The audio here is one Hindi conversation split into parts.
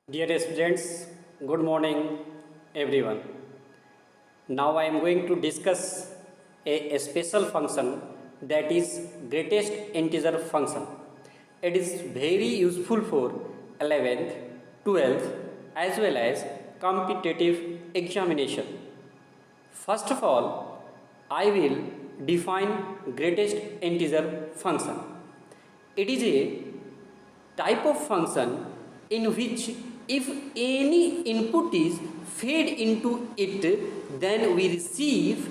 Dear students, good morning everyone. Now I am going to discuss a special function, that is greatest integer function. It is very useful for 11th, 12th as well as competitive examination. First of all, I will define greatest integer function. It is a type of function in which if any input is fed into it, then we receive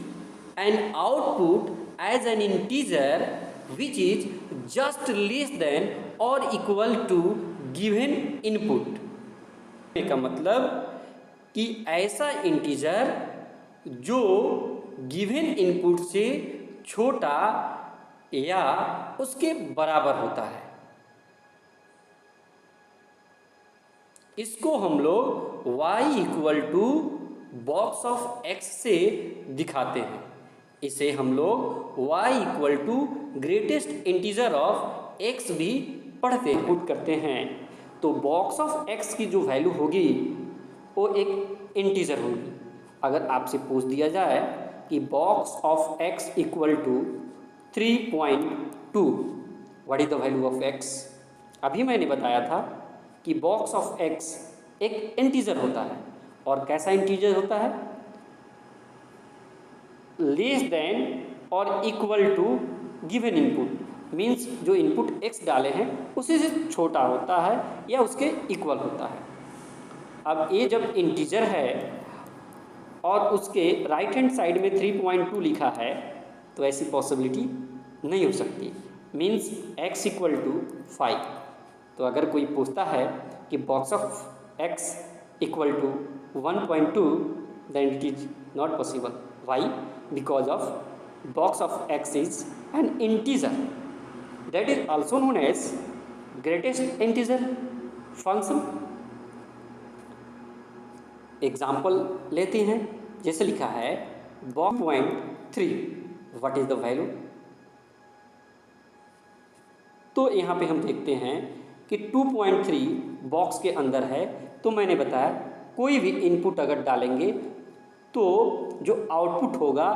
an output as an integer which is just less than or equal to given input. का मतलब कि ऐसा इंटीजर जो गिवन इनपुट से छोटा या उसके बराबर होता है, इसको हम लोग y equal to box of x से दिखाते हैं। इसे हम लोग y equal to greatest integer of x भी पढ़ते हैं, पुट करते हैं। तो बॉक्स ऑफ x की जो वैल्यू होगी वो एक इंटीजर होगी। अगर आपसे पूछ दिया जाए कि box of x equal to 3.2, what is the value of x? अभी मैंने बताया था कि बॉक्स ऑफ x एक इंटीजर होता है। और कैसा इंटीजर होता है? लेस देन और equal to given input, means जो इनपुट x डाले हैं उसी से छोटा होता है या उसके इक्वल होता है। अब ये जब इंटीजर है और उसके राइट हैंड साइड में 3.2 लिखा है तो ऐसी पॉसिबिलिटी नहीं हो सकती, मीन्स x इक्वल टू 5। तो अगर कोई पूछता है कि box of x equal to 1.2, then it is not possible. Why? Because of box of x is an integer, that is also known as greatest integer function. Example लेते हैं, जैसे लिखा है box 2.3, what is the value? तो यहाँ पे हम देखते हैं कि 2.3 बॉक्स के अंदर है। तो मैंने बताया कोई भी इनपुट अगर डालेंगे तो जो आउटपुट होगा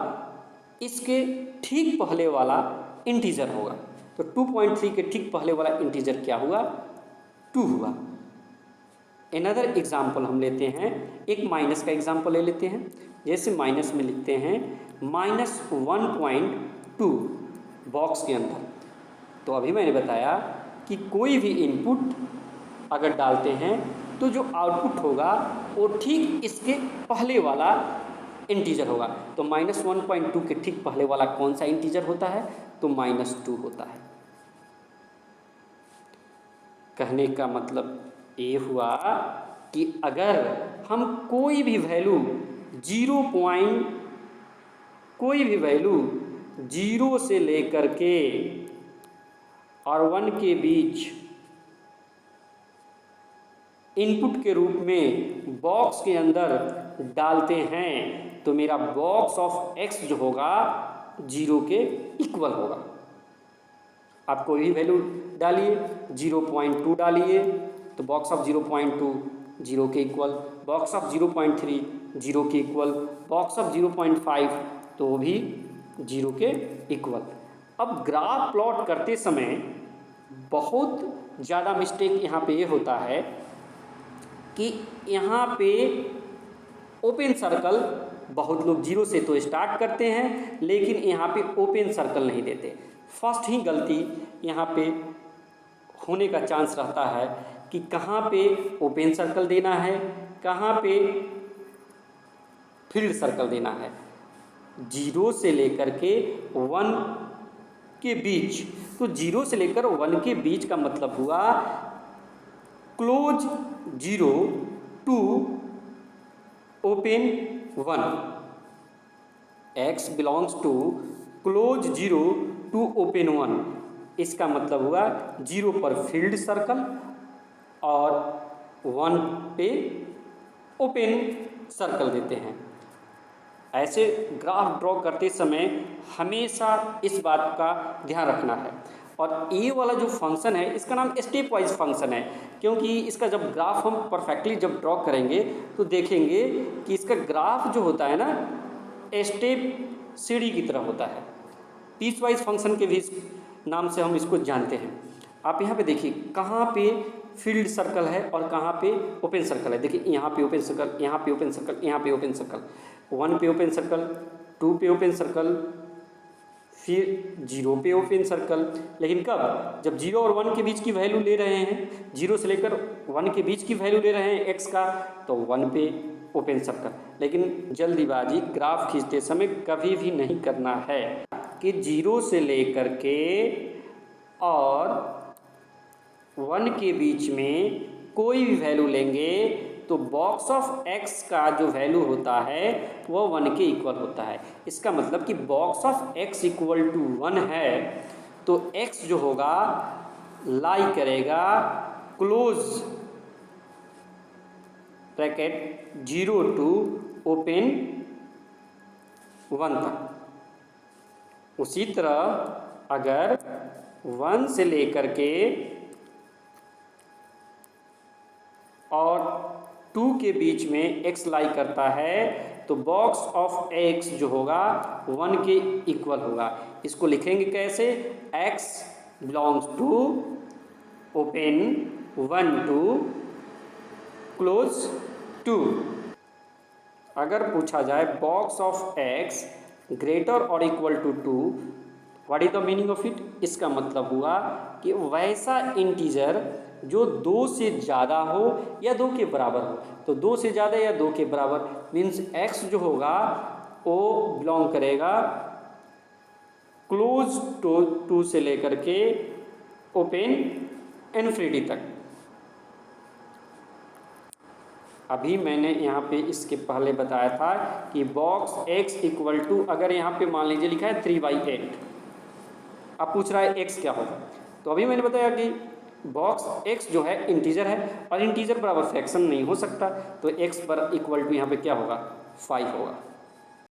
इसके ठीक पहले वाला इंटीजर होगा। तो 2.3 के ठीक पहले वाला इंटीजर क्या हुआ? 2 हुआ। अनदर एग्जाम्पल हम लेते हैं, एक माइनस का एग्जाम्पल ले लेते हैं। जैसे माइनस में लिखते हैं -1.2 बॉक्स के अंदर। तो अभी मैंने बताया कि कोई भी इनपुट अगर डालते हैं तो जो आउटपुट होगा वो ठीक इसके पहले वाला इंटीजर होगा। तो -1.2 के ठीक पहले वाला कौन सा इंटीजर होता है? तो -2 होता है। कहने का मतलब ये हुआ कि अगर हम कोई भी वैल्यू 0 से लेकर के और 1 के बीच इनपुट के रूप में बॉक्स के अंदर डालते हैं तो मेरा बॉक्स ऑफ x जो होगा 0 के इक्वल होगा। आप कोई भी वैल्यू डालिए, 0.2 डालिए तो बॉक्स ऑफ 0.2 0 के इक्वल, बॉक्स ऑफ 0.3 0 के इक्वल, बॉक्स ऑफ 0.5 तो वो भी 0 के इक्वल। अब ग्राफ प्लॉट करते समय बहुत ज़्यादा मिस्टेक यहाँ पे ये होता है कि यहाँ पे ओपन सर्कल, बहुत लोग 0 से तो स्टार्ट करते हैं लेकिन यहाँ पे ओपन सर्कल नहीं देते। फर्स्ट ही गलती यहाँ पे होने का चांस रहता है कि कहाँ पे ओपन सर्कल देना है, कहाँ पे फील्ड सर्कल देना है। 0 से लेकर के 1 के बीच, तो 0 से लेकर 1 के बीच का मतलब हुआ close 0 to open 1। x belongs to close 0 to open 1। इसका मतलब हुआ 0 पर फील्ड सर्कल और 1 पे ओपन सर्कल देते हैं। ऐसे ग्राफ ड्रॉ करते समय हमेशा इस बात का ध्यान रखना है। और ए वाला जो फंक्शन है इसका नाम स्टेप वाइज फंक्शन है, क्योंकि इसका जब ग्राफ हम परफेक्टली जब ड्रॉ करेंगे तो देखेंगे कि इसका ग्राफ जो होता है ना स्टेप सीढ़ी की तरह होता है। पीस वाइज फंक्शन के भी नाम से हम इसको जानते हैं। आप यहाँ पे देखिए कहाँ पे फील्ड सर्कल है और कहाँ पे ओपन सर्कल है। देखिए यहाँ पे ओपन सर्कल, यहाँ पे ओपन सर्कल, यहाँ पे ओपन सर्कल, 1 पे ओपन सर्कल, 2 पे ओपन सर्कल, फिर 0 पे ओपन सर्कल। लेकिन कब? जब 0 और 1 के बीच की वैल्यू ले रहे हैं, 0 से लेकर 1 के बीच की वैल्यू ले रहे हैं x का, तो 1 पे ओपन सर्कल। लेकिन जल्दीबाजी ग्राफ खींचते समय कभी भी नहीं करना है कि 0 से लेकर के और 1 के बीच में कोई भी वैल्यू लेंगे तो बॉक्स ऑफ x का जो वैल्यू होता है वो 1 के इक्वल होता है। इसका मतलब कि box of x equal to 1 है तो x जो होगा लाई करेगा क्लोज ब्रैकेट 0 टू ओपन 1 तक। उसी तरह अगर 1 से लेकर के और 2 के बीच में x लाई करता है तो बॉक्स ऑफ x जो होगा 1 के इक्वल होगा। इसको लिखेंगे कैसे? x belongs to open 1 to close 2। अगर पूछा जाए बॉक्स ऑफ x ग्रेटर और equal to 2, what is the meaning of it? इसका मतलब हुआ कि वैसा इंटीजर जो 2 से ज़्यादा हो या 2 के बराबर हो। तो 2 से ज़्यादा या 2 के बराबर मीन्स x जो होगा वो बिलोंग करेगा क्लोज टू 2 से लेकर के ओपन इन्फिनिटी तक। अभी मैंने यहाँ पे इसके पहले बताया था कि बॉक्स x इक्वल टू, अगर यहाँ पे मान लीजिए लिखा है 3/8, अब पूछ रहा है x क्या होगा। तो अभी मैंने बताया कि बॉक्स x जो है इंटीजर है और इंटीजर बराबर फ्रैक्शन नहीं हो सकता, तो x पर इक्वल टू यहाँ पे क्या होगा? 5 होगा।